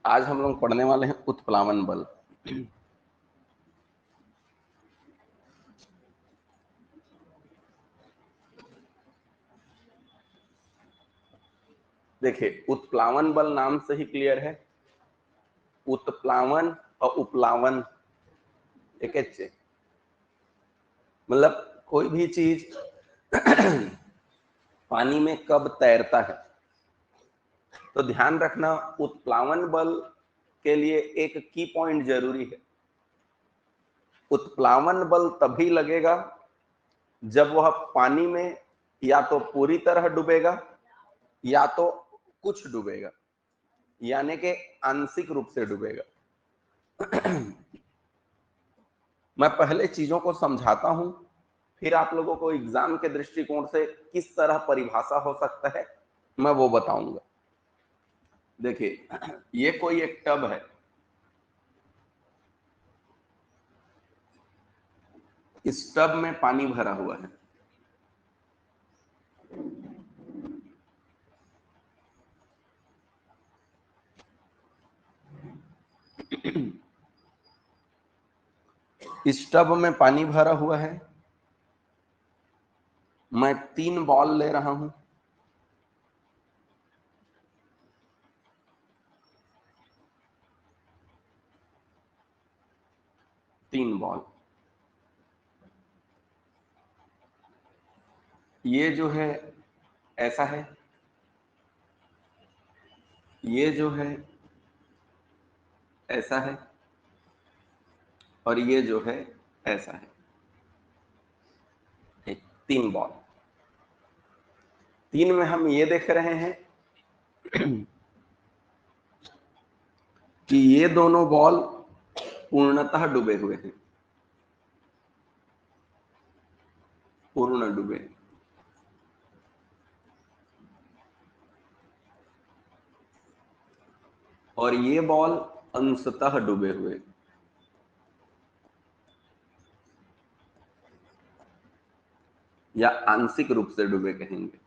आज हम लोग पढ़ने वाले हैं उत्प्लावन बल। देखिए, उत्प्लावन बल नाम से ही क्लियर है। उत्प्लावन और उपलावन एक है, मतलब कोई भी चीज पानी में कब तैरता है। तो ध्यान रखना, उत्प्लावन बल के लिए एक की पॉइंट जरूरी है। उत्प्लावन बल तभी लगेगा जब वह पानी में या तो पूरी तरह डूबेगा या तो कुछ डूबेगा, यानी कि आंशिक रूप से डूबेगा। मैं पहले चीजों को समझाता हूं, फिर आप लोगों को एग्जाम के दृष्टिकोण से किस तरह परिभाषा हो सकता है मैं वो बताऊंगा। देखिए, ये कोई एक टब है। इस टब में पानी भरा हुआ है। इस टब में पानी भरा हुआ है। मैं 3 बॉल ले रहा हूं। तीन बॉल, ये जो है ऐसा है, ये जो है ऐसा है, और ये जो है ऐसा है। ठीक, 3 बॉल। 3 में हम ये देख रहे हैं कि ये दोनों बॉल पूर्णतः डूबे हुए हैं, पूर्ण डूबे। और ये बॉल अंशतः डूबे हुए, या आंशिक रूप से डूबे कहेंगे।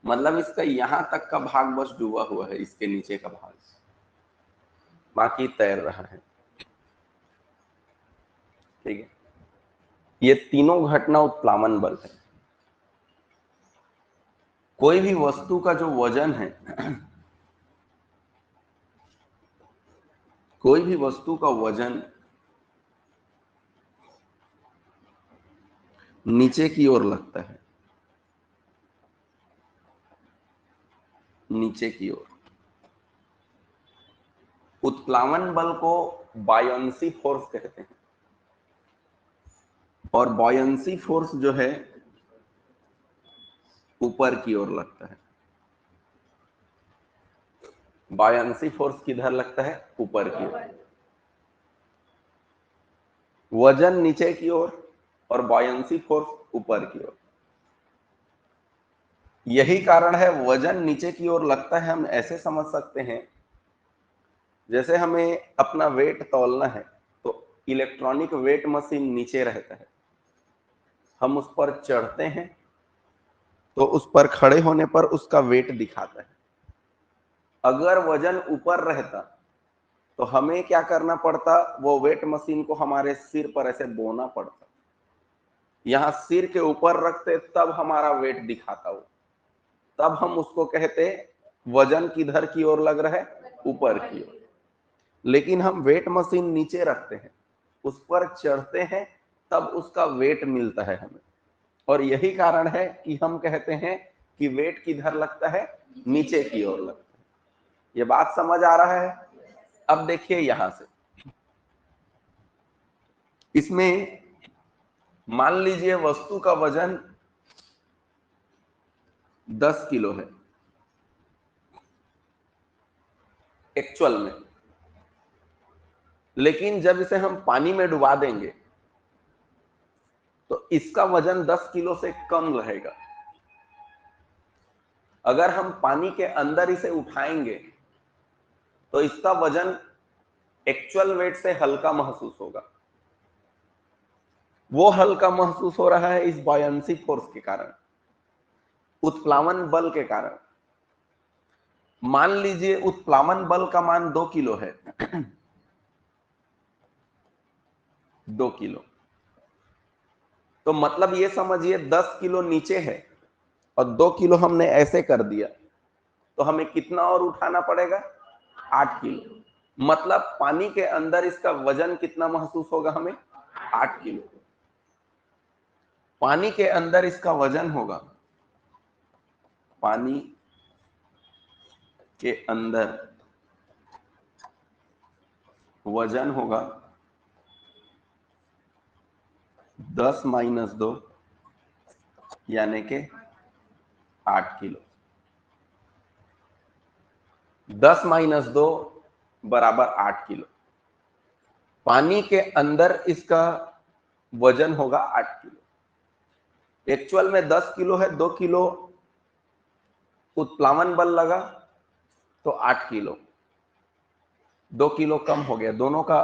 मतलब इसका यहां तक का भाग बस डूबा हुआ है, इसके नीचे का भाग बाकी तैर रहा है। ठीक है, ये तीनों घटना उत्प्लावन बल है। कोई भी वस्तु का जो वजन है, कोई भी वस्तु का वजन नीचे की ओर लगता है, नीचे की ओर। उत्प्लावन बल को बायंसी फोर्स कहते हैं, और बायंसी फोर्स जो है ऊपर की ओर लगता है। बायंसी फोर्स किधर लगता है? ऊपर की ओर। वजन नीचे की ओर और बायंसी फोर्स ऊपर की ओर। यही कारण है वजन नीचे की ओर लगता है। हम ऐसे समझ सकते हैं, जैसे हमें अपना वेट तौलना है तो इलेक्ट्रॉनिक वेट मशीन नीचे रहता है, हम उस पर चढ़ते हैं तो उस पर खड़े होने पर उसका वेट दिखाता है। अगर वजन ऊपर रहता तो हमें क्या करना पड़ता? वो वेट मशीन को हमारे सिर पर ऐसे बोना पड़ता, यहां सिर के ऊपर रखते तब हमारा वेट दिखाता वो। तब हम उसको कहते वजन किधर की ओर लग रहा है? ऊपर की ओर। लेकिन हम वेट मशीन नीचे रखते हैं, उस पर चढ़ते हैं, तब उसका वेट मिलता है हमें। और यही कारण है कि हम कहते हैं कि वेट किधर लगता है? नीचे की ओर लगता है। ये बात समझ आ रहा है? अब देखिए यहां से, इसमें मान लीजिए वस्तु का वजन 10 किलो है एक्चुअल में, लेकिन जब इसे हम पानी में डुबा देंगे तो इसका वजन 10 किलो से कम रहेगा। अगर हम पानी के अंदर इसे उठाएंगे तो इसका वजन एक्चुअल वेट से हल्का महसूस होगा। वो हल्का महसूस हो रहा है इस बायंसी फोर्स के कारण, उत्प्लावन बल के कारण। मान लीजिए उत्प्लावन बल का मान 2 किलो है 2 किलो, तो मतलब ये समझिए 10 किलो नीचे है और 2 किलो हमने ऐसे कर दिया, तो हमें कितना और उठाना पड़ेगा? 8 किलो। मतलब पानी के अंदर इसका वजन कितना महसूस होगा हमें? 8 किलो। पानी के अंदर इसका वजन होगा, पानी के अंदर वजन होगा 10 माइनस 2 यानी के 8 किलो। 10 माइनस 2 बराबर 8 किलो। पानी के अंदर इसका वजन होगा 8 किलो। एक्चुअल में 10 किलो है, 2 किलो उत्प्लावन बल लगा तो 8 किलो, 2 किलो कम हो गया। दोनों का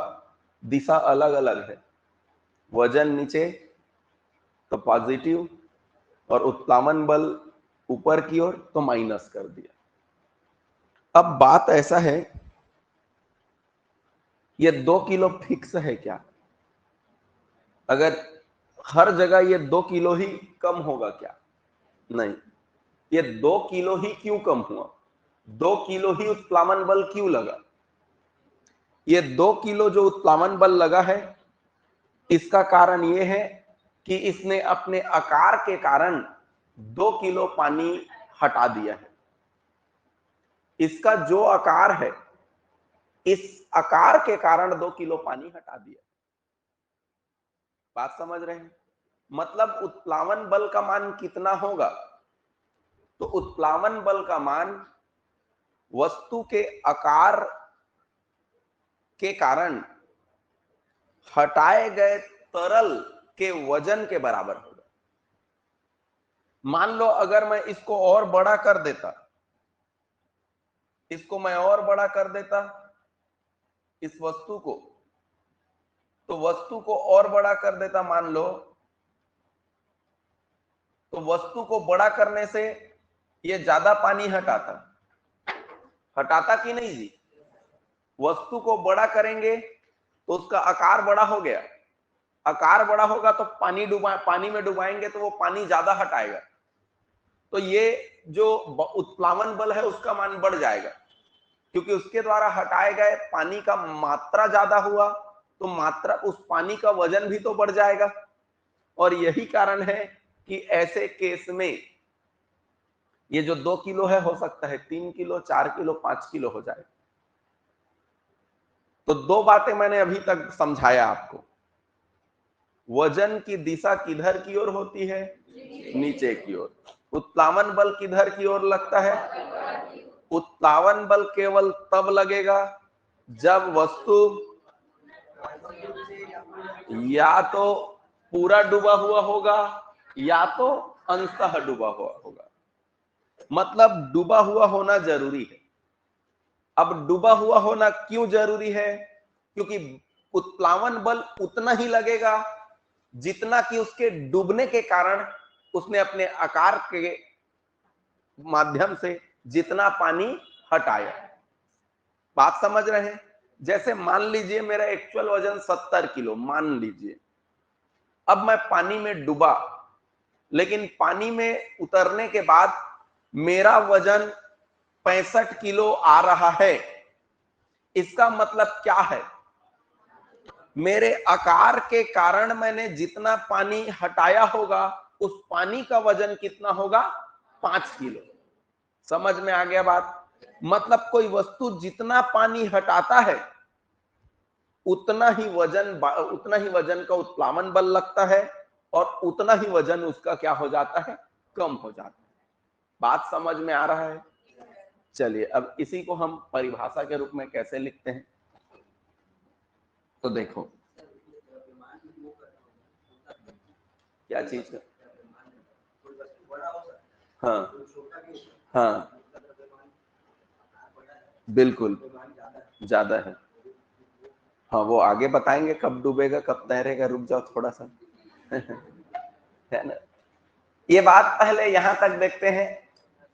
दिशा अलग अलग है, वजन नीचे तो पॉजिटिव और उत्प्लावन बल ऊपर की ओर तो माइनस कर दिया। अब बात ऐसा है, ये 2 किलो फिक्स है क्या? अगर हर जगह ये 2 किलो ही कम होगा क्या? नहीं, ये 2 किलो ही क्यों कम हुआ? 2 किलो ही उत्प्लावन बल क्यों लगा? ये 2 किलो जो उत्प्लावन बल लगा है, इसका कारण ये है कि इसने अपने आकार के कारण 2 किलो पानी हटा दिया है। इसका जो आकार है, इस आकार के कारण 2 किलो पानी हटा दिया। बात समझ रहे हैं? मतलब उत्प्लावन बल का मान कितना होगा? तो उत्प्लावन बल का मान वस्तु के आकार के कारण हटाए गए तरल के वजन के बराबर होगा। मान लो अगर मैं इसको और बड़ा कर देता, इसको मैं और बड़ा कर देता, इस वस्तु को, तो वस्तु को और बड़ा कर देता मान लो, तो वस्तु को बड़ा करने से ये ज्यादा पानी हटाता, हटाता कि नहीं जी? वस्तु को बड़ा करेंगे तो उसका आकार बड़ा हो गया, आकार बड़ा होगा तो पानी में डुबाएंगे तो वो पानी ज्यादा हटाएगा, तो ये जो उत्प्लावन बल है उसका मान बढ़ जाएगा, क्योंकि उसके द्वारा हटाए गए पानी का मात्रा ज्यादा हुआ, तो मात्रा उस पानी का वजन भी तो बढ़ जाएगा। और यही कारण है कि ऐसे केस में ये जो 2 किलो है हो सकता है 3 किलो, 4 किलो, 5 किलो हो जाए। तो 2 बातें मैंने अभी तक समझाया आपको। वजन की दिशा किधर की ओर होती है? नीचे की ओर। उत्प्लावन बल किधर की ओर लगता है? उत्प्लावन बल केवल तब लगेगा जब वस्तु या तो पूरा डूबा हुआ होगा या तो अंशतः डूबा हुआ होगा। मतलब डूबा हुआ होना जरूरी है। अब डूबा हुआ होना क्यों जरूरी है? क्योंकि उत्प्लावन बल उतना ही लगेगा जितना कि उसके डूबने के कारण उसने अपने आकार के माध्यम से जितना पानी हटाया। बात समझ रहे हैं? जैसे मान लीजिए मेरा एक्चुअल वजन 70 किलो मान लीजिए, अब मैं पानी में डूबा, लेकिन पानी में उतरने के बाद मेरा वजन 65 किलो आ रहा है। इसका मतलब क्या है? मेरे आकार के कारण मैंने जितना पानी हटाया होगा, उस पानी का वजन कितना होगा? 5 किलो। समझ में आ गया बात? मतलब कोई वस्तु जितना पानी हटाता है उतना ही वजन का उत्प्लावन बल लगता है और उतना ही वजन उसका क्या हो जाता है? कम हो जाता है। बात समझ में आ रहा है? चलिए अब इसी को हम परिभाषा के रूप में कैसे लिखते हैं, तो देखो क्या चीज का, हाँ हाँ बिल्कुल ज्यादा है। हाँ वो आगे बताएंगे कब डूबेगा कब तैरेगा, रुक जाओ थोड़ा सा है ना। ये बात पहले यहां तक देखते हैं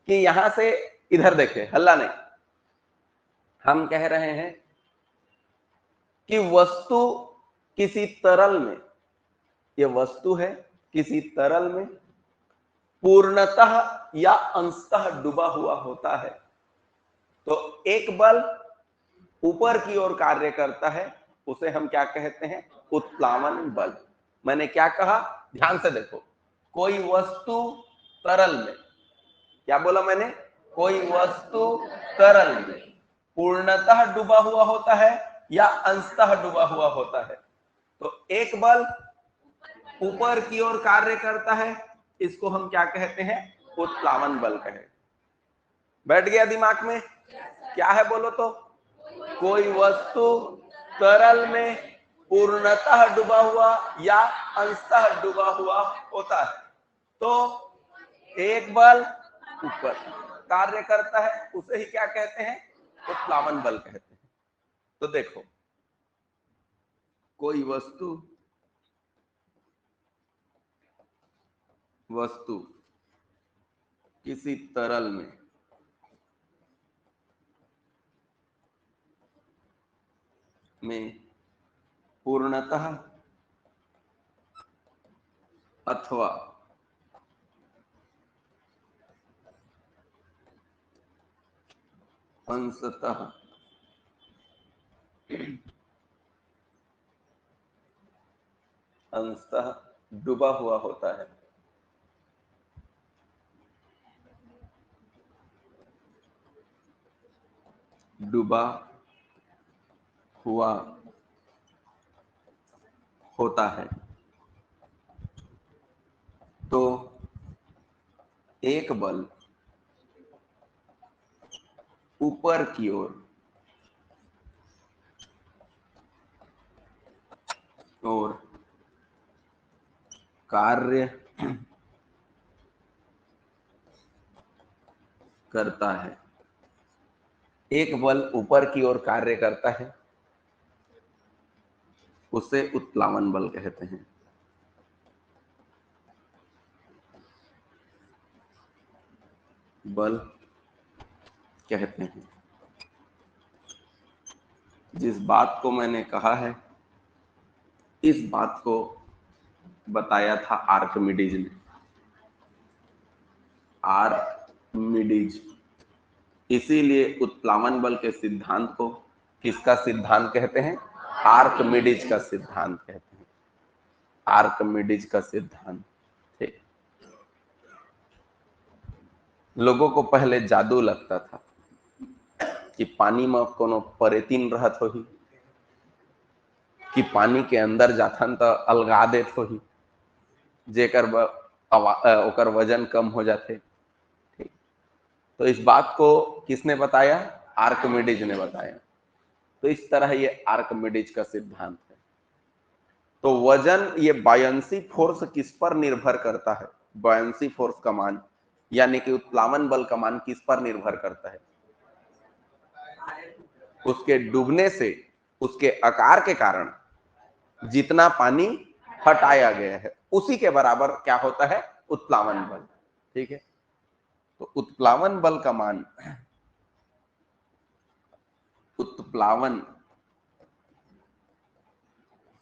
कि यहां से इधर देखे, हल्ला नहीं, हम कह रहे हैं कि वस्तु किसी तरल में, ये वस्तु है किसी तरल में पूर्णतः या अंशतः डूबा हुआ होता है, तो एक बल ऊपर की ओर कार्य करता है, उसे हम क्या कहते हैं? उत्प्लावन बल। मैंने क्या कहा? ध्यान से देखो, कोई वस्तु तरल में, क्या बोला मैंने? कोई वस्तु तरल में पूर्णतः डूबा हुआ होता है या अंशतः डूबा हुआ होता है, तो एक बल ऊपर की ओर कार्य करता है, इसको हम क्या कहते हैं? उत्प्लावन बल कहे। बैठ गया दिमाग में? क्या है बोलो तो? कोई वस्तु तरल में पूर्णतः डूबा हुआ या अंशतः डूबा हुआ होता है, तो एक बल ऊपर कार्य करता है, उसे ही क्या कहते हैं? उत्प्लावन बल कहते हैं। तो देखो, कोई वस्तु किसी तरल में पूर्णतः अथवा अंशतः डूबा हुआ होता है, डूबा हुआ होता है, तो एक बल ऊपर की ओर कार्य करता है। एक बल ऊपर की ओर कार्य करता है, उसे उत्प्लावन बल कहते हैं। बल कहते हैं। जिस बात को मैंने कहा है, इस बात को बताया था आर्किमिडीज ने। आर्किमिडीज, इसीलिए उत्प्लावन बल के सिद्धांत को किसका सिद्धांत कहते हैं? आर्किमिडीज का सिद्धांत कहते हैं। आर्किमिडीज का सिद्धांत। ठीक। लोगों को पहले जादू लगता था कि पानी में कोनो परेतीन रहत होही, कि पानी के अंदर जाथन तो अलगा देत होही, जेकर ओकर वजन कम हो जाते। ठीक। तो इस बात को किसने बताया? आर्किमिडीज ने बताया। तो इस तरह ये आर्किमिडीज का सिद्धांत है। तो वजन, ये बायंसी फोर्स किस पर निर्भर करता है? बायंसी फोर्स का मान, यानी कि उत्प्लावन बल का मान किस पर निर्भर करता है? उसके डूबने से, उसके आकार के कारण जितना पानी हटाया गया है, उसी के बराबर क्या होता है? उत्प्लावन बल। ठीक है। तो उत्प्लावन बल का मान, उत्प्लावन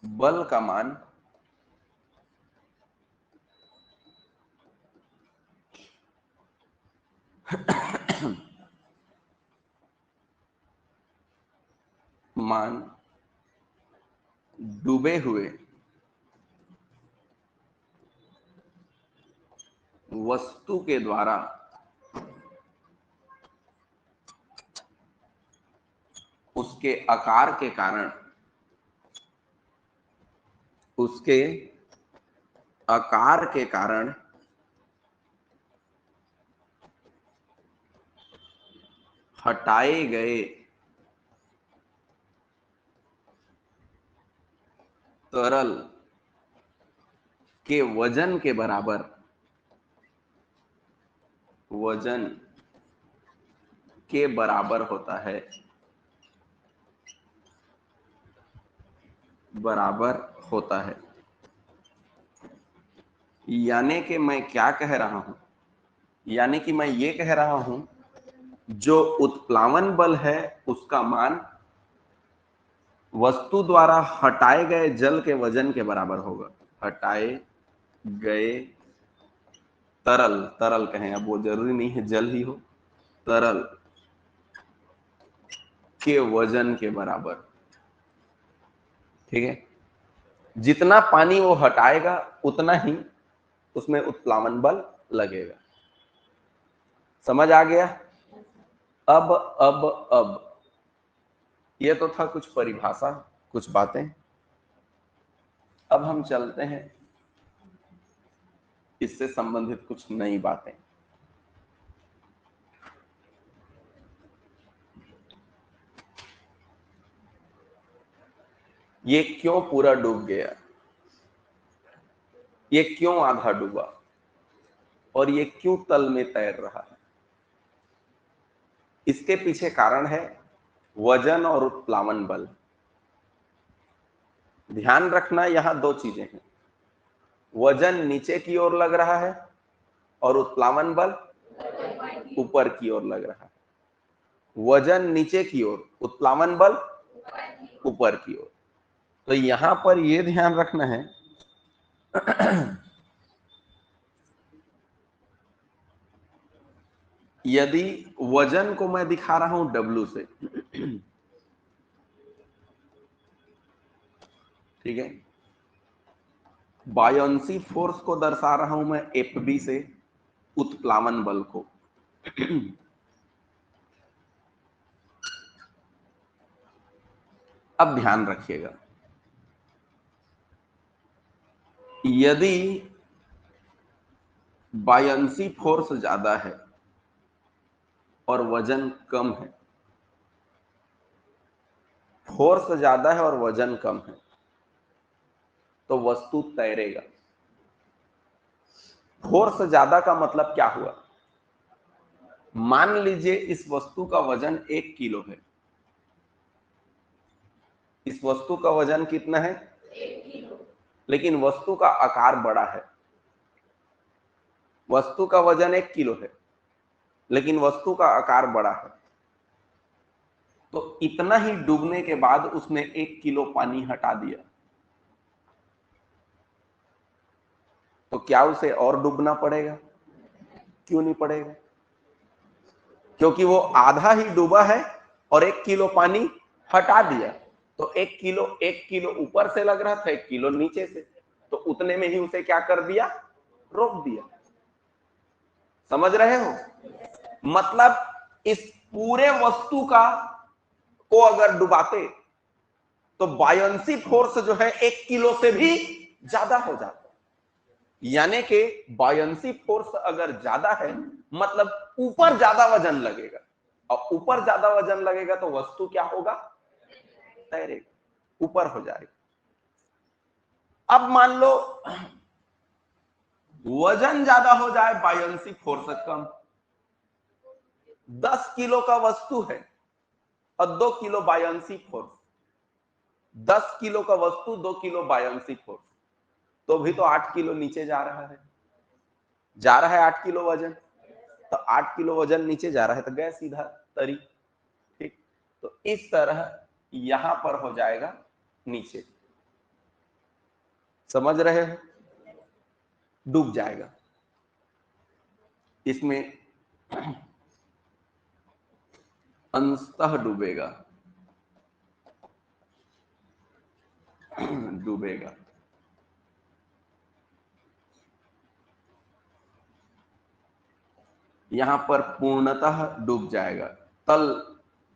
बल का मान मान डूबे हुए वस्तु के द्वारा उसके आकार के कारण, उसके आकार के कारण हटाए गए तरल के वजन के बराबर, वजन के बराबर होता है। बराबर होता है। यानी कि मैं क्या कह रहा हूं? यानी कि मैं ये कह रहा हूं जो उत्प्लावन बल है उसका मान वस्तु द्वारा हटाए गए जल के वजन के बराबर होगा। हटाए गए तरल, तरल कहें, अब वो जरूरी नहीं है जल ही हो, तरल के वजन के बराबर। ठीक है, जितना पानी वो हटाएगा उतना ही उसमें उत्प्लावन बल लगेगा। समझ आ गया? अब ये तो था कुछ परिभाषा, कुछ बातें। अब हम चलते हैं इससे संबंधित कुछ नई बातें। ये क्यों पूरा डूब गया, ये क्यों आधा डूबा, और ये क्यों तल में तैर रहा है? इसके पीछे कारण है वजन और उत्प्लावन बल। ध्यान रखना, यहां दो चीजें हैं, वजन नीचे की ओर लग रहा है और उत्प्लावन बल ऊपर की ओर लग रहा है। वजन नीचे की ओर, उत्प्लावन बल ऊपर की ओर। तो यहां पर यह ध्यान रखना है यदि वजन को मैं दिखा रहा हूं W से, ठीक है, बायोंसी फोर्स को दर्शा रहा हूं मैं FB से, उत्प्लावन बल को। अब ध्यान रखिएगा, यदि बायोंसी फोर्स ज्यादा है और वजन कम है, फोर्स ज्यादा है और वजन कम है, तो वस्तु तैरेगा। फोर्स ज्यादा का मतलब क्या हुआ? मान लीजिए इस वस्तु का वजन 1 किलो है। इस वस्तु का वजन कितना है? 1 किलो। लेकिन वस्तु का आकार बड़ा है। वस्तु का वजन 1 किलो है लेकिन वस्तु का आकार बड़ा है, तो इतना ही डूबने के बाद उसने 1 किलो पानी हटा दिया, तो क्या उसे और डूबना पड़ेगा? क्यों नहीं पड़ेगा? क्योंकि वो आधा ही डूबा है और 1 किलो पानी हटा दिया। तो 1 किलो ऊपर से लग रहा था, 1 किलो नीचे से, तो उतने में ही उसे क्या कर दिया? रोक दिया। समझ रहे हो? मतलब इस पूरे वस्तु का को अगर डुबाते तो बायोंसी फोर्स जो है 1 किलो से भी ज्यादा हो जाता। यानी कि बायोंसी फोर्स अगर ज्यादा है मतलब ऊपर ज्यादा वजन लगेगा, और ऊपर ज्यादा वजन लगेगा तो वस्तु क्या होगा? तैरेगा, ऊपर हो जाएगा। अब मान लो वजन ज्यादा हो जाए, बायोंसी फोर्स कम। 10 किलो का वस्तु है और 2 किलो बायोंसी फोर्स, 10 किलो का वस्तु 2 किलो बायोंसी फोर्स, तो भी तो 8 किलो नीचे जा रहा है। जा रहा है 8 किलो वजन, तो 8 किलो वजन नीचे जा रहा है तो गए सीधा तरी। ठीक, तो इस तरह यहां पर हो जाएगा नीचे। समझ रहे हो? डूब जाएगा। इसमें अंशतः डूबेगा, डूबेगा। यहां पर पूर्णतः डूब जाएगा, तल,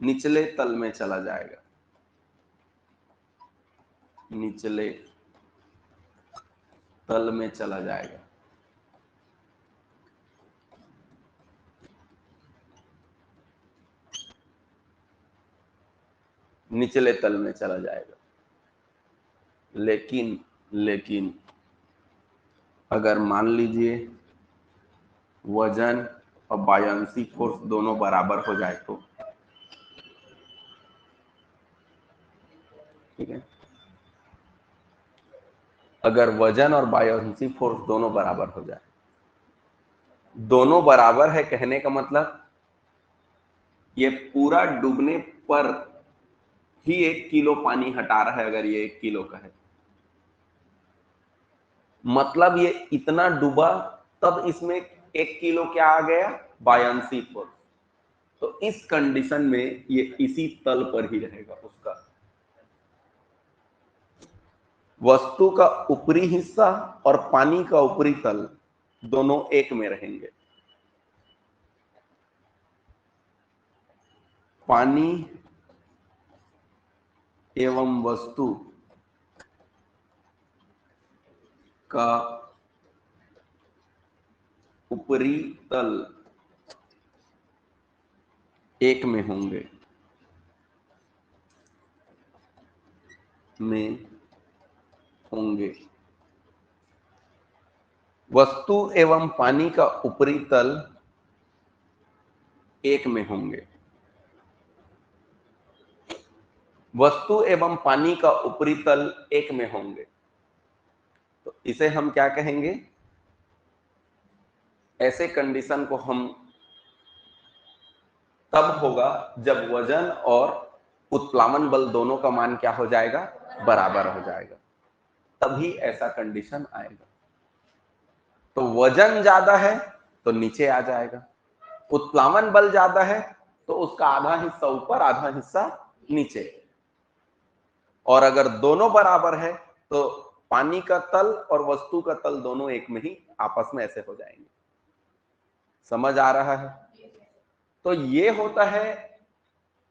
निचले तल में चला जाएगा, निचले तल में चला जाएगा। निचले तल में चला जाएगा। लेकिन अगर मान लीजिए वजन और बायोंसी फोर्स दोनों बराबर हो जाए तो, ठीक है, अगर वजन और बायोंसी फोर्स दोनों बराबर हो जाए, दोनों बराबर है कहने का मतलब ये पूरा डूबने पर ही 1 किलो पानी हटा रहा है, अगर ये 1 किलो का है, मतलब ये इतना डूबा, तब इसमें 1 किलो क्या आ गया? Buoyancy force. तो इस कंडीशन में ये इसी तल पर ही रहेगा उसका। वस्तु का ऊपरी हिस्सा और पानी का ऊपरी तल दोनों एक में रहेंगे। पानी एवं वस्तु का ऊपरी तल एक में होंगे, वस्तु एवं पानी का ऊपरी तल एक में होंगे। वस्तु एवं पानी का ऊपरी तल एक में होंगे, तो इसे हम क्या कहेंगे? ऐसे कंडीशन को हम तब होगा जब वजन और उत्प्लावन बल दोनों का मान क्या हो जाएगा? बराबर हो जाएगा, तभी ऐसा कंडीशन आएगा। तो वजन ज्यादा है तो नीचे आ जाएगा, उत्प्लावन बल ज्यादा है तो उसका आधा हिस्सा ऊपर आधा हिस्सा नीचे, और अगर दोनों बराबर है तो पानी का तल और वस्तु का तल दोनों एक में ही आपस में ऐसे हो जाएंगे। समझ आ रहा है? तो ये होता है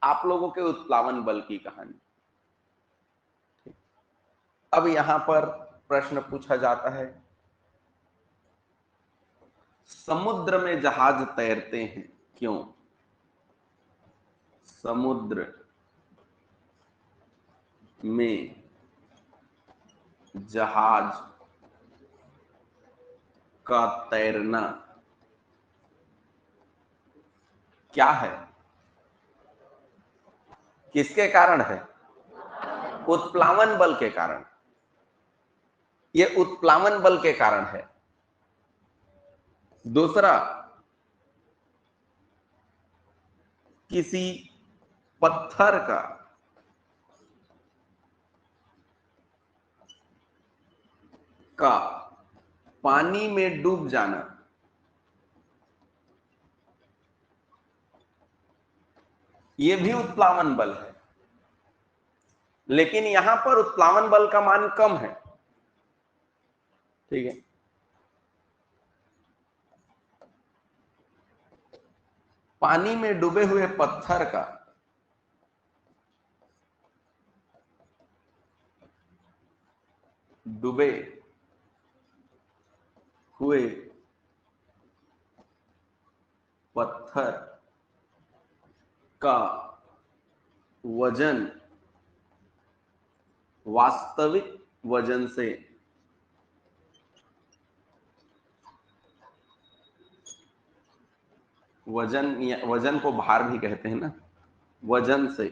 आप लोगों के उत्प्लावन बल की कहानी। अब यहां पर प्रश्न पूछा जाता है, समुद्र में जहाज तैरते हैं क्यों? समुद्र में जहाज का तैरना क्या है? किसके कारण है? उत्प्लावन बल के कारण। ये उत्प्लावन बल के कारण है। दूसरा, किसी पत्थर का पानी में डूब जाना, यह भी उत्प्लावन बल है, लेकिन यहां पर उत्प्लावन बल का मान कम है। ठीक है, पानी में डूबे हुए पत्थर का डूबे हुए पत्थर का वजन वास्तविक वजन से वजन को भार भी कहते हैं ना, वजन से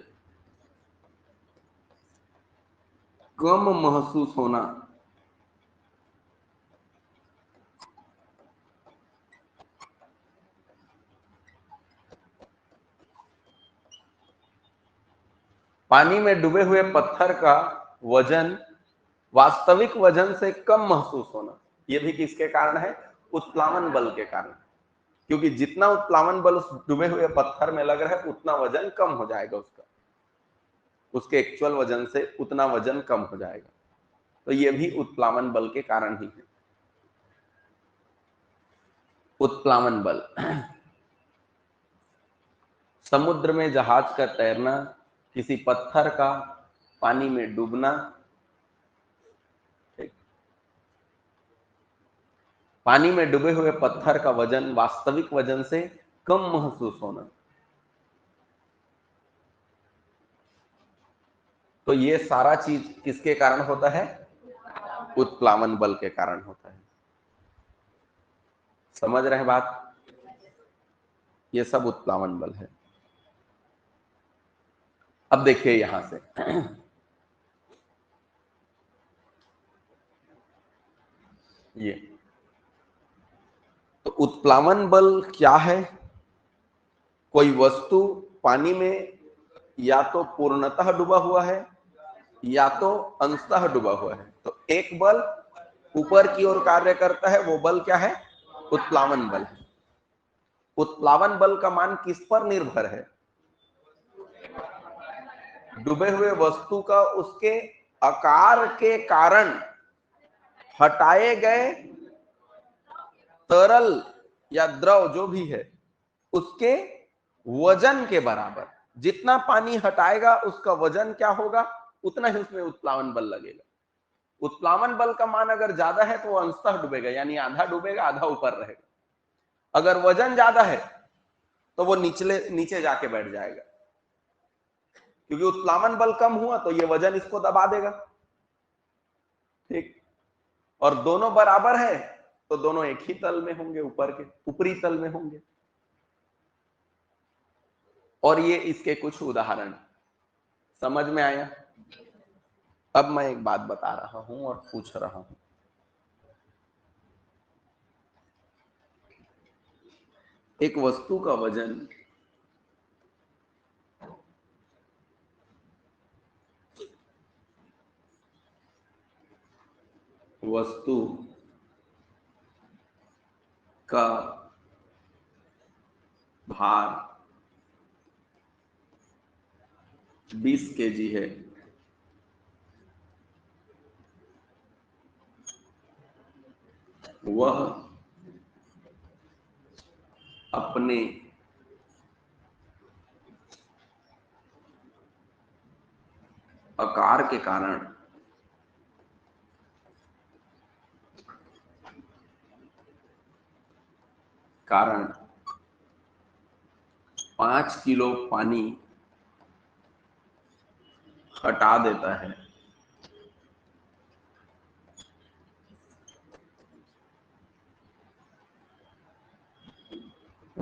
कम महसूस होना पानी में डूबे हुए पत्थर का वजन वास्तविक वजन से कम महसूस होना, यह भी किसके कारण है? उत्प्लावन बल के कारण। क्योंकि जितना उत्प्लावन बल उस डूबे हुए पत्थर में लग रहा है उतना वजन कम हो जाएगा, उसके एक्चुअल वजन से उतना वजन कम हो जाएगा। तो यह भी उत्प्लावन बल के कारण ही है। उत्प्लावन बल, समुद्र में जहाज का तैरना, किसी पत्थर का पानी में डूबना, पानी में डूबे हुए पत्थर का वजन वास्तविक वजन से कम महसूस होना, तो ये सारा चीज किसके कारण होता है? उत्प्लावन बल के कारण होता है। समझ रहे हैं बात? ये सब उत्प्लावन बल है। अब देखिए यहां से ये तो उत्प्लावन बल क्या है? कोई वस्तु पानी में या तो पूर्णतः डूबा हुआ है या तो अंशतः डूबा हुआ है। तो एक बल ऊपर की ओर कार्य करता है, वो बल क्या है? उत्प्लावन बल। उत्प्लावन बल का मान किस पर निर्भर है? डूबे हुए वस्तु का उसके आकार के कारण हटाए गए तरल या द्रव जो भी है उसके वजन के बराबर। जितना पानी हटाएगा उसका वजन क्या होगा, उतना ही उसमें उत्प्लावन बल लगेगा। उत्प्लावन बल का मान अगर ज्यादा है तो वो अंशतः डूबेगा, यानी आधा डूबेगा आधा ऊपर रहेगा। अगर वजन ज्यादा है तो वो नीचे जाके बैठ जाएगा, क्योंकि उत्प्लावन बल कम हुआ तो ये वजन इसको दबा देगा। ठीक, और दोनों बराबर है तो दोनों एक ही तल में होंगे, ऊपर के ऊपरी तल में होंगे। और ये इसके कुछ उदाहरण समझ में आया। अब मैं एक बात बता रहा हूं और पूछ रहा हूं, एक वस्तु का वजन वस्तु का भार 20 केजी है, वह अपने आकार के कारण 5 किलो पानी हटा देता है।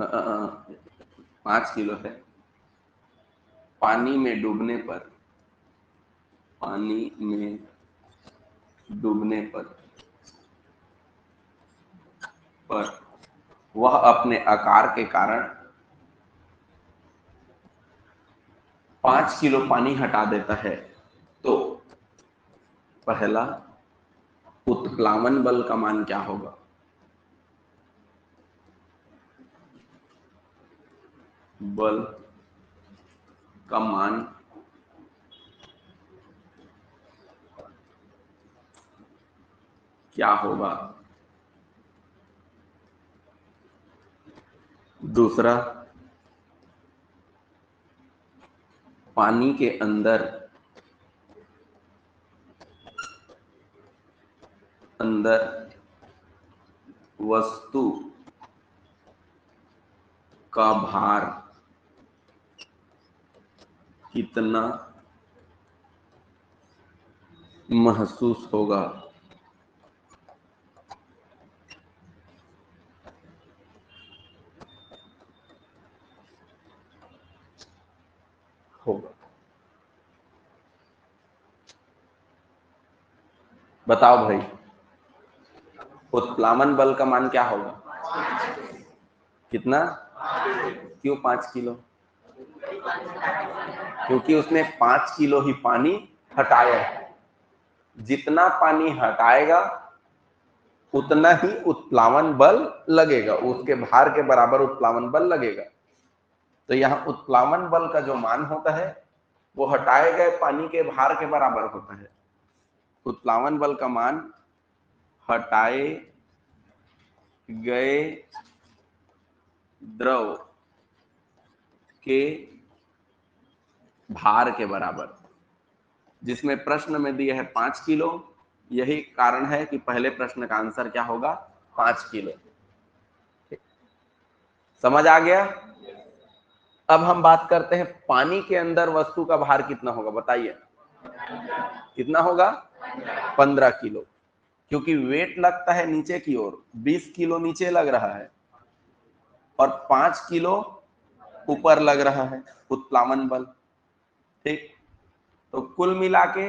अ, अ, अ, 5 किलो है। पानी में डूबने पर वह अपने आकार के कारण 5 किलो पानी हटा देता है। तो पहला, उत्प्लावन बल का मान क्या होगा? बल का मान क्या होगा? दूसरा, पानी के अंदर वस्तु का भार कितना महसूस होगा? बताओ भाई, उत्प्लावन बल का मान क्या होगा? कितना? क्यों 5 किलो? क्योंकि उसने 5 किलो ही पानी हटाया है। जितना पानी हटाएगा उतना ही उत्प्लावन बल लगेगा, उसके भार के बराबर उत्प्लावन बल लगेगा। तो यहाँ उत्प्लावन बल का जो मान होता है वो हटाए गए पानी के भार के बराबर होता है। उत्प्लावन बल का मान हटाए गए द्रव के भार के बराबर, जिसमें प्रश्न में दिया है 5 किलो। यही कारण है कि पहले प्रश्न का आंसर क्या होगा? 5 किलो। समझ आ गया? अब हम बात करते हैं पानी के अंदर वस्तु का भार कितना होगा, बताइए। कितना होगा? 15 किलो, क्योंकि वेट लगता है नीचे की ओर। 20 किलो नीचे लग रहा है और 5 किलो ऊपर लग रहा है, उत्प्लावन बल। ठीक, तो कुल मिला के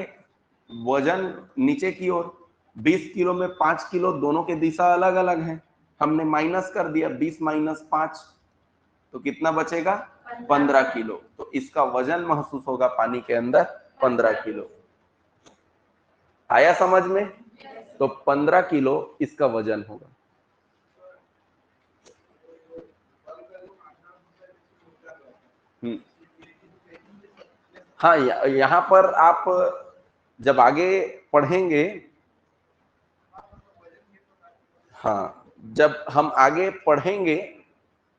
वजन नीचे की ओर। 20 किलो में 5 किलो, दोनों के दिशा अलग अलग है। हमने माइनस कर दिया, 20 - 5, तो कितना बचेगा? 15 किलो। तो इसका वजन महसूस होगा पानी के अंदर 15 किलो। आया समझ में? तो 15 किलो इसका वजन होगा। हाँ, यहाँ पर आप जब आगे पढ़ेंगे, हाँ, जब हम आगे पढ़ेंगे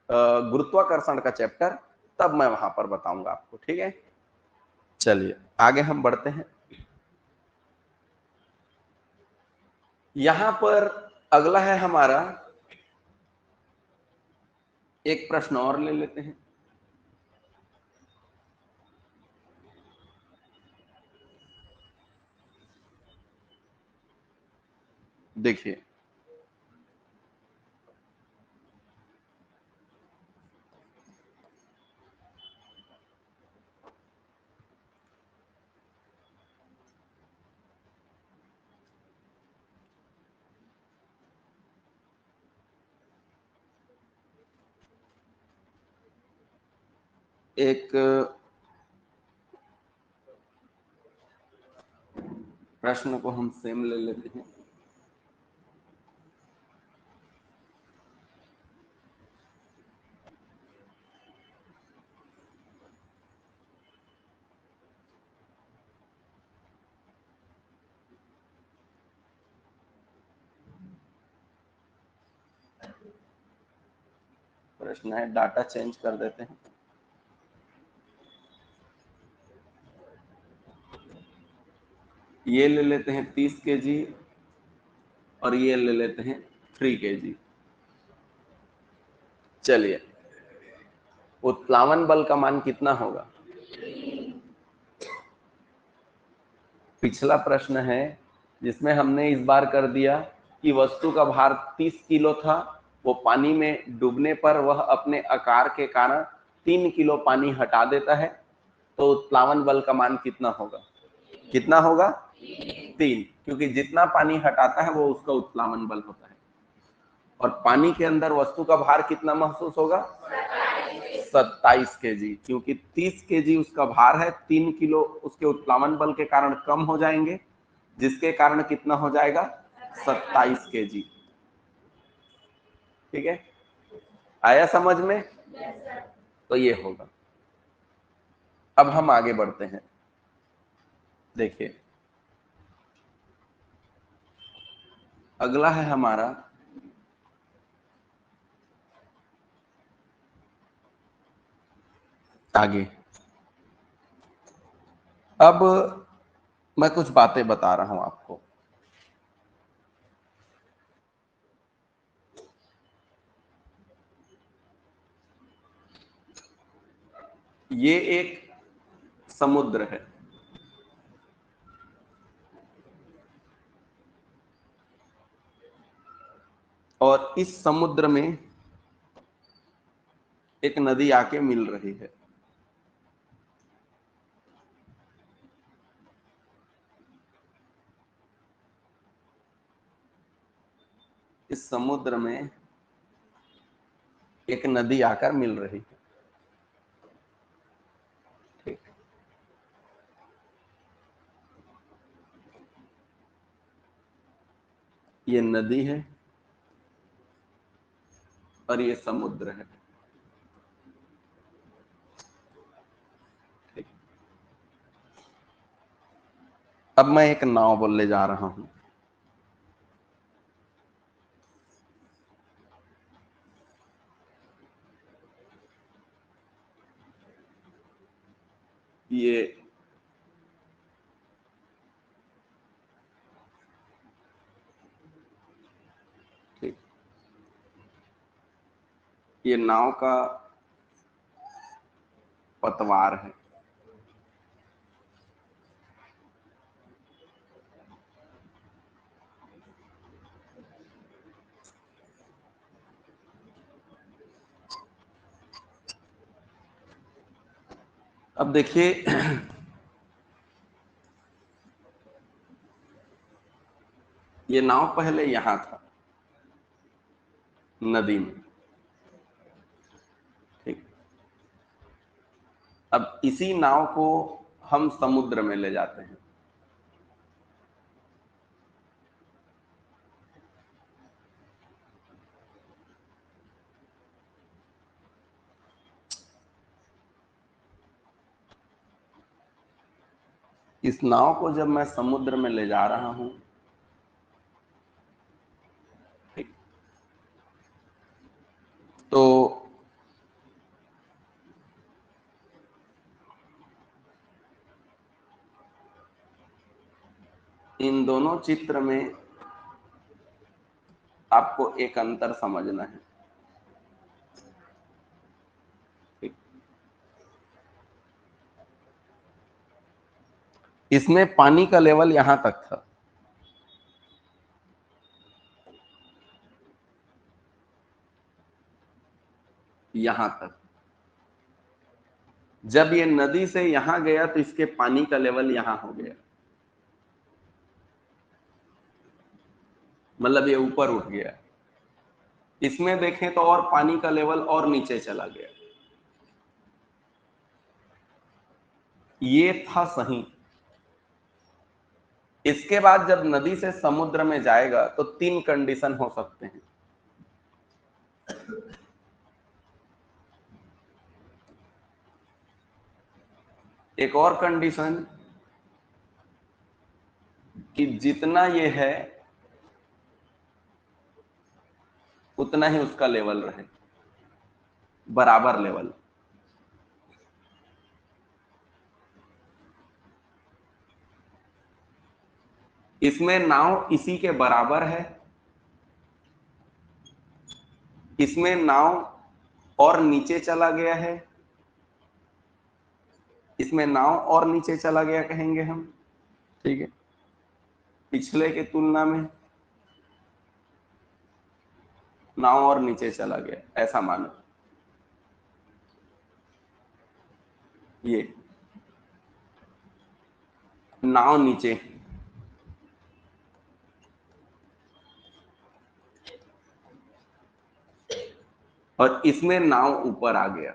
गुरुत्वाकर्षण का चैप्टर, तब मैं वहां पर बताऊंगा आपको। ठीक है, चलिए आगे हम बढ़ते हैं। यहां पर अगला है हमारा, एक प्रश्न और ले लेते हैं। देखिए, एक प्रश्न को हम सेम ले लेते हैं। प्रश्न है, डाटा चेंज कर देते हैं। ये ले लेते हैं 30 केजी और ये ले लेते हैं 3 केजी। चलिए, उत्प्लावन बल का मान कितना होगा? पिछला प्रश्न है जिसमें हमने इस बार कर दिया कि वस्तु का भार 30 किलो था, वो पानी में डूबने पर वह अपने आकार के कारण 3 किलो पानी हटा देता है, तो उत्प्लावन बल का मान कितना होगा? कितना होगा? 3, क्योंकि जितना पानी हटाता है वो उसका उत्प्लावन बल होता है। और पानी के अंदर वस्तु का भार कितना महसूस होगा? 27 केजी, क्योंकि 30 केजी उसका भार है, 3 किलो उसके उत्प्लावन बल के कारण कम हो जाएंगे, जिसके कारण कितना हो जाएगा? 27 केजी। ठीक है, आया समझ में? तो ये होगा। अब हम आगे बढ़ते हैं। देखिए, अगला है हमारा, आगे अब मैं कुछ बातें बता रहा हूं आपको। ये एक समुद्र है, और इस समुद्र में एक नदी आके मिल रही है। इस समुद्र में एक नदी आकर मिल रही है। ठीक, ये नदी है और ये समुद्र है। ठीक, अब मैं एक नाव बोलने जा रहा हूं। ये ठीक, ये नाव का पतवार है। अब देखिए, ये नाव पहले यहां था, नदी में। ठीक, अब इसी नाव को हम समुद्र में ले जाते हैं। इस नाव को जब मैं समुद्र में ले जा रहा हूं, ठीक, तो इन दोनों चित्र में आपको एक अंतर समझना है। ठीक, इसमें पानी का लेवल यहां तक था, यहां तक। जब ये नदी से यहां गया तो इसके पानी का लेवल यहां हो गया, मतलब ये ऊपर उठ गया। इसमें देखें तो और पानी का लेवल और नीचे चला गया। ये था सही। इसके बाद जब नदी से समुद्र में जाएगा तो 3 कंडीशन हो सकते हैं। एक और कंडीशन कि जितना ये है उतना ही उसका लेवल रहे, बराबर लेवल। इसमें नाव इसी के बराबर है, इसमें नाव और नीचे चला गया है, इसमें नाव और नीचे चला गया कहेंगे हम, ठीक है, पिछले के तुलना में नाव और नीचे चला गया, ऐसा मानो। ये नाव नीचे, और इसमें नाव ऊपर आ गया।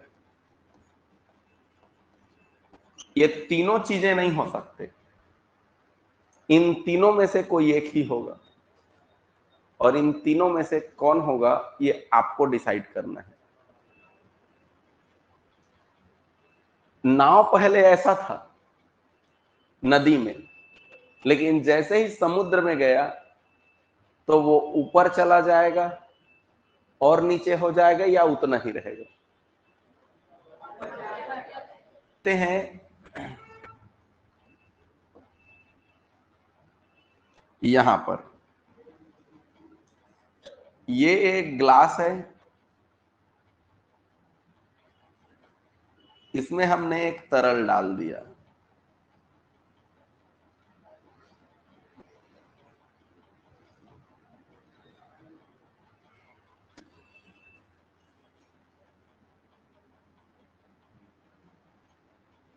ये तीनों चीजें नहीं हो सकते, इन तीनों में से कोई एक ही होगा, और इन तीनों में से कौन होगा ये आपको डिसाइड करना है। नाव पहले ऐसा था नदी में, लेकिन जैसे ही समुद्र में गया तो वो ऊपर चला जाएगा और नीचे हो जाएगा या उतना ही रहेगा। ते हैं यहां पर ये एक ग्लास है, इसमें हमने एक तरल डाल दिया।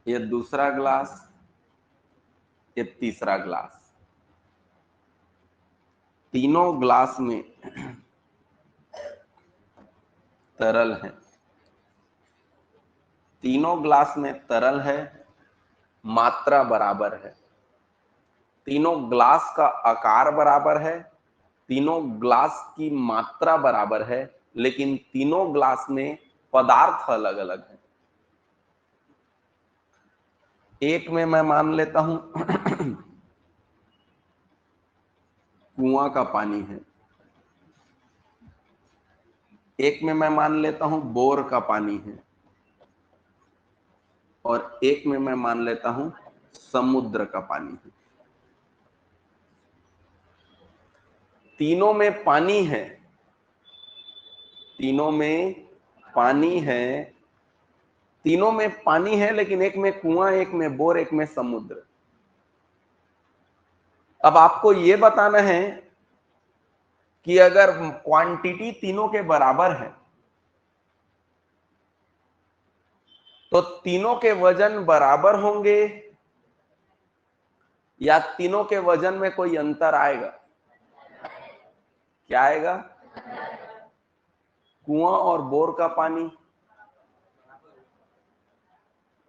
ये दूसरा ग्लास, ये तीसरा ग्लास, तीनों ग्लास में तरल है, तीनों ग्लास में तरल है, मात्रा बराबर है, तीनों ग्लास का आकार बराबर है, तीनों ग्लास की मात्रा बराबर है, लेकिन तीनों ग्लास में पदार्थ अलग अलग है। एक में मैं मान लेता हूं कुआं का पानी है, एक में मैं मान लेता हूं बोर का पानी है, और एक में मैं मान लेता हूं समुद्र का पानी है। तीनों में पानी है, तीनों में पानी है, तीनों में पानी है, लेकिन एक में कुआं, एक में बोर, एक में समुद्र। अब आपको यह बताना है कि अगर क्वांटिटी तीनों के बराबर है तो तीनों के वजन बराबर होंगे या तीनों के वजन में कोई अंतर आएगा? क्या आएगा? कुआं और बोर का पानी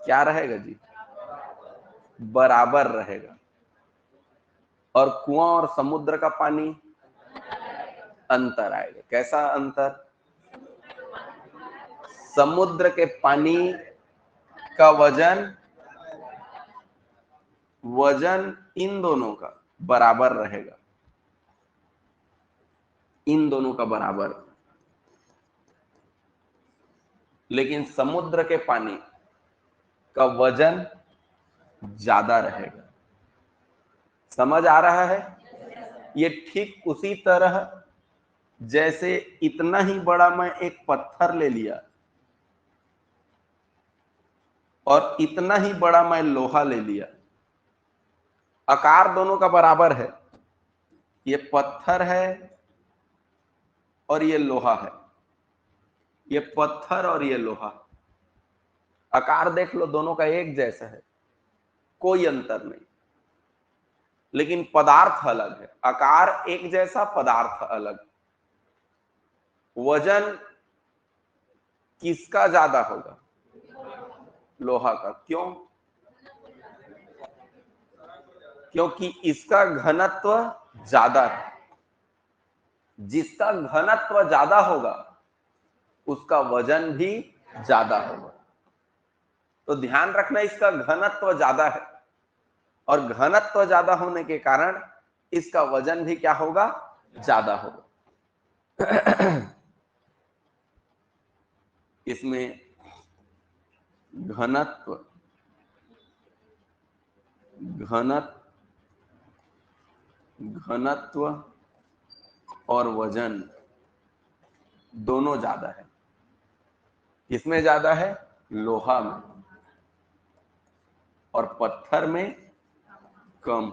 क्या रहेगा जी? बराबर रहेगा। और कुआं और समुद्र का पानी अंतर आएगा। कैसा अंतर? समुद्र के पानी का वजन इन दोनों का बराबर रहेगा, इन दोनों का बराबर। लेकिन समुद्र के पानी का वजन ज्यादा रहेगा। समझ आ रहा है? ये ठीक उसी तरह जैसे इतना ही बड़ा मैं एक पत्थर ले लिया और इतना ही बड़ा मैं लोहा ले लिया, आकार दोनों का बराबर है, ये पत्थर है और ये लोहा है, ये पत्थर और ये लोहा, आकार देख लो दोनों का एक जैसा है, कोई अंतर नहीं, लेकिन पदार्थ अलग है। आकार एक जैसा, पदार्थ अलग। वजन किसका ज्यादा होगा? लोहा का। क्यों? क्योंकि इसका घनत्व ज्यादा है। जिसका घनत्व ज्यादा होगा उसका वजन भी ज्यादा होगा। तो ध्यान रखना, इसका घनत्व ज्यादा है और घनत्व ज्यादा होने के कारण इसका वजन भी क्या होगा? ज्यादा होगा। इसमें घनत्व घनत्व और वजन दोनों ज्यादा है। किसमें ज्यादा है? लोहा में। और पत्थर में कम।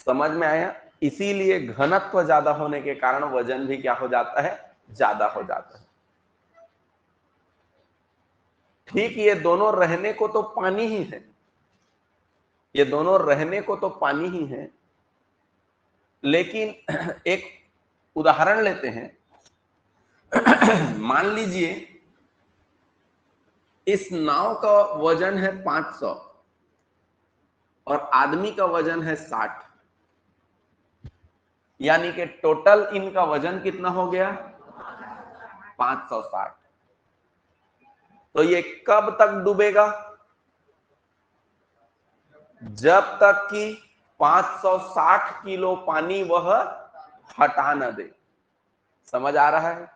समझ में आया? इसीलिए घनत्व ज्यादा होने के कारण वजन भी क्या हो जाता है? ज्यादा हो जाता है। ठीक, ये दोनों रहने को तो पानी ही है, ये दोनों रहने को तो पानी ही है, लेकिन एक उदाहरण लेते हैं। मान लीजिए इस नाव का वजन है 500 और आदमी का वजन है 60, यानी कि टोटल इनका वजन कितना हो गया? 560। तो ये कब तक डूबेगा? जब तक कि 560 किलो पानी वह हटा न दे। समझ आ रहा है?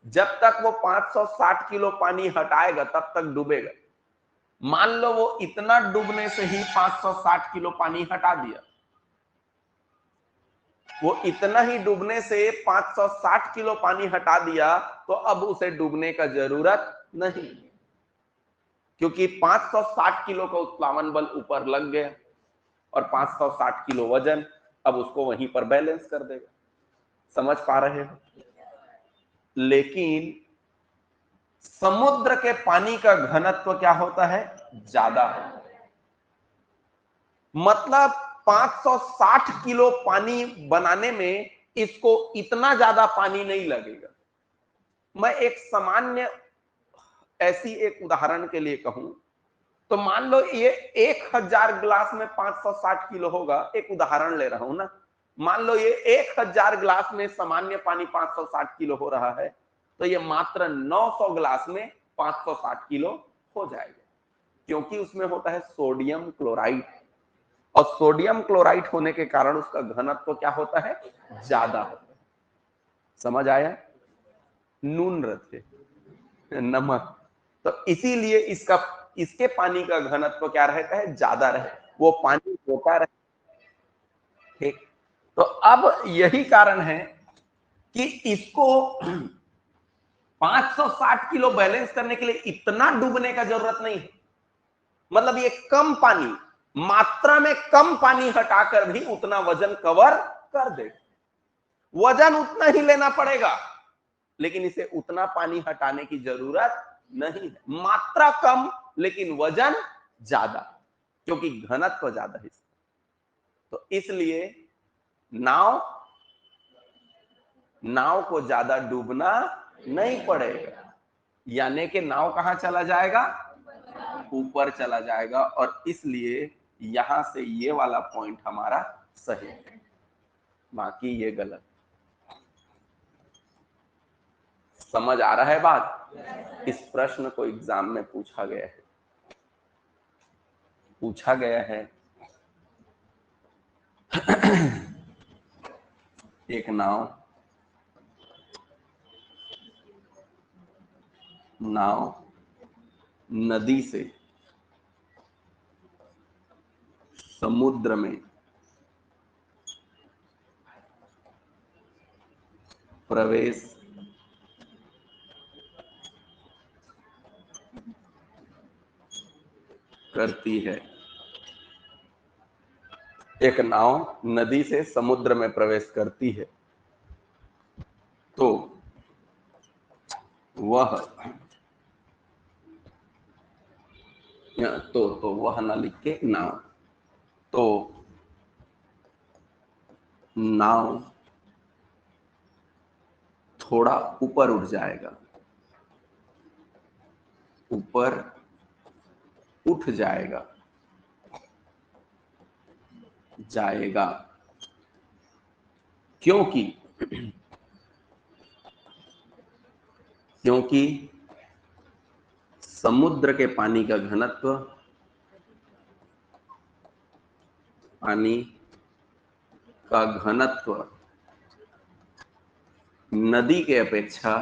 जब तक वो 560 किलो पानी हटाएगा तब तक डूबेगा। मान लो वो इतना डूबने से ही 560 किलो पानी हटा दिया, वो इतना ही डूबने से 560 किलो पानी हटा दिया, तो अब उसे डूबने का जरूरत नहीं, क्योंकि 560 किलो का उत्प्लावन बल ऊपर लग गया और 560 किलो वजन अब उसको वहीं पर बैलेंस कर देगा। समझ पा रहे हो? लेकिन समुद्र के पानी का घनत्व क्या होता है? ज्यादा होता है। मतलब 560 किलो पानी बनाने में इसको इतना ज्यादा पानी नहीं लगेगा। मैं एक सामान्य ऐसी एक उदाहरण के लिए कहूं तो मान लो ये 1000 गिलास में 560 किलो होगा, एक उदाहरण ले रहा हूं ना। मान लो ये 1000 गिलास में सामान्य पानी 560 किलो हो रहा है, तो ये मात्र 900 गिलास में 560 किलो हो जाएगा, क्योंकि उसमें होता है सोडियम क्लोराइड, और सोडियम क्लोराइड होने के कारण उसका घनत्व क्या होता है? ज्यादा होता है। समझ आया? नून रखे, नमक। तो इसीलिए इसके पानी का घनत्व क्या रहता है? ज्यादा रहे, वो पानी होता रहे। ठीक, तो अब यही कारण है कि इसको 560 किलो बैलेंस करने के लिए इतना डूबने का जरूरत नहीं है। मतलब ये कम पानी, मात्रा में कम पानी हटाकर भी उतना वजन कवर कर दे। वजन उतना ही लेना पड़ेगा, लेकिन इसे उतना पानी हटाने की जरूरत नहीं है। मात्रा कम लेकिन वजन ज्यादा, क्योंकि घनत्व ज्यादा है। तो इसलिए नाव को ज्यादा डूबना नहीं पड़ेगा, यानी कि नाव कहां चला जाएगा? ऊपर चला जाएगा और इसलिए यहां से ये वाला पॉइंट हमारा सही है, बाकी ये गलत। समझ आ रहा है बात? इस प्रश्न को एग्जाम में पूछा गया है। एक नाव नदी से समुद्र में प्रवेश करती है। एक नाव नदी से समुद्र में प्रवेश करती है तो वह वह ना लिख के नाव, तो नाव थोड़ा ऊपर उठ जाएगा, ऊपर उठ जाएगा क्योंकि समुद्र के पानी का घनत्व नदी के अपेक्षा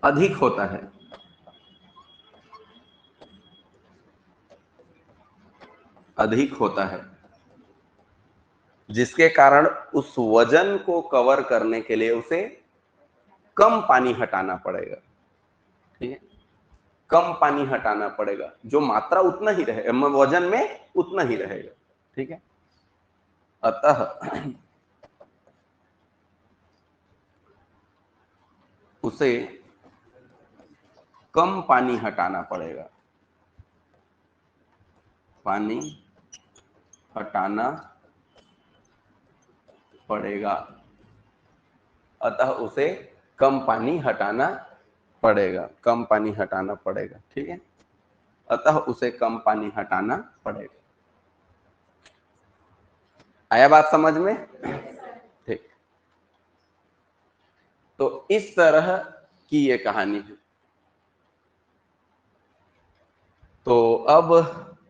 अधिक होता है, जिसके कारण उस वजन को कवर करने के लिए उसे कम पानी हटाना पड़ेगा। ठीक है, कम पानी हटाना पड़ेगा, जो मात्रा उतना ही रहे, वजन में उतना ही रहेगा। ठीक है, अतः उसे कम पानी हटाना पड़ेगा, अतः उसे कम पानी हटाना पड़ेगा। ठीक है, अतः उसे कम पानी हटाना पड़ेगा। आया बात समझ में? ठीक, तो इस तरह की ये कहानी है। तो अब